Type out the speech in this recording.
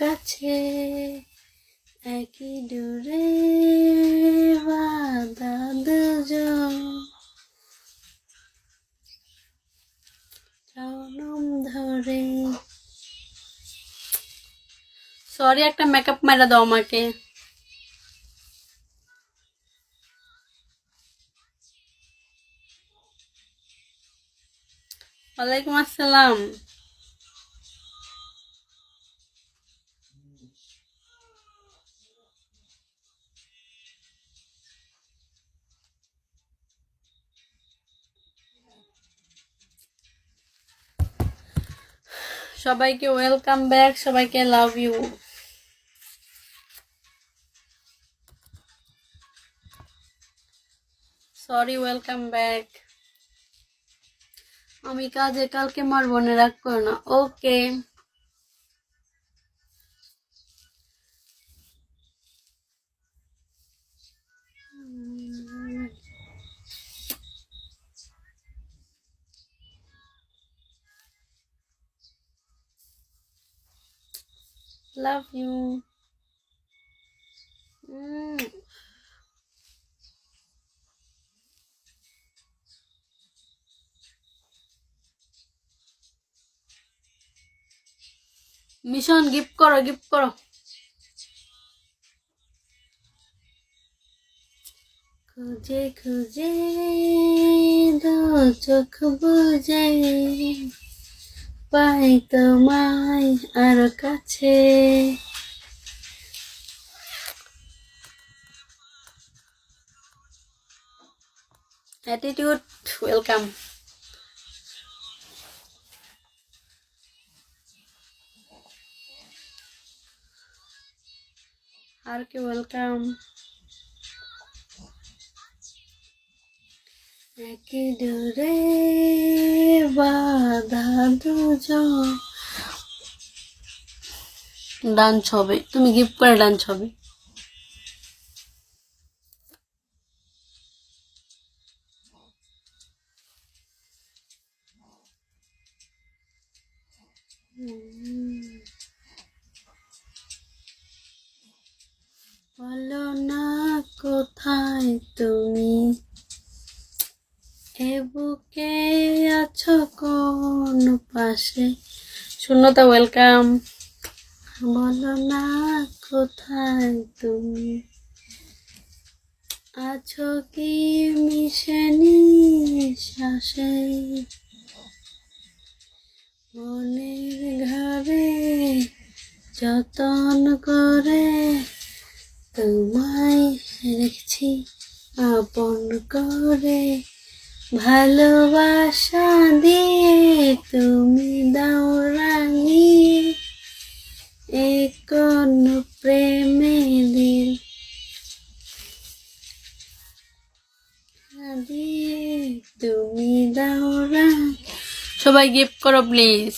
কাছে একই ডোরে বাঁধা দুজন জনম ধরে। সরি, একটা মেকআপ মারা দাও আমাকে। ওয়ালাইকুম আসসালাম। সবাইকে ওয়েলকাম ব্যাক, সবাইকে love you. Sorry, welcome back. আমি কাজে কালকে মারবো না, রাগ করো না। Okay, love you. Mission gift করো, গিফট করো। খুঁজে খুঁজে দু চোখ বুঝে পাই তোমায় আরো কাছে। Attitude welcome. আর কি ওয়েলকাম। একই ডোরে বাঁধা দুজন ডান্স হবে, তুমি গিফট করে ডান্স হবে। বলো না কোথায় তুমি, এ বুকে আছো কোন পাশে। শূন্যতা ওয়েলকাম। বলো না কোথায় তুমি, আছো কি মিশে নিঃশ্বাসে, মনের ঘরে যতন করে তোমায় রেখেছি আপন করে। ভালোবাসা দিয়ে তুমি দাও রাঙিয়ে, এ কোন প্রেমে দিল দিয়ে তুমি দাও রাঙিয়ে। সবাই গিফট করো প্লিজ।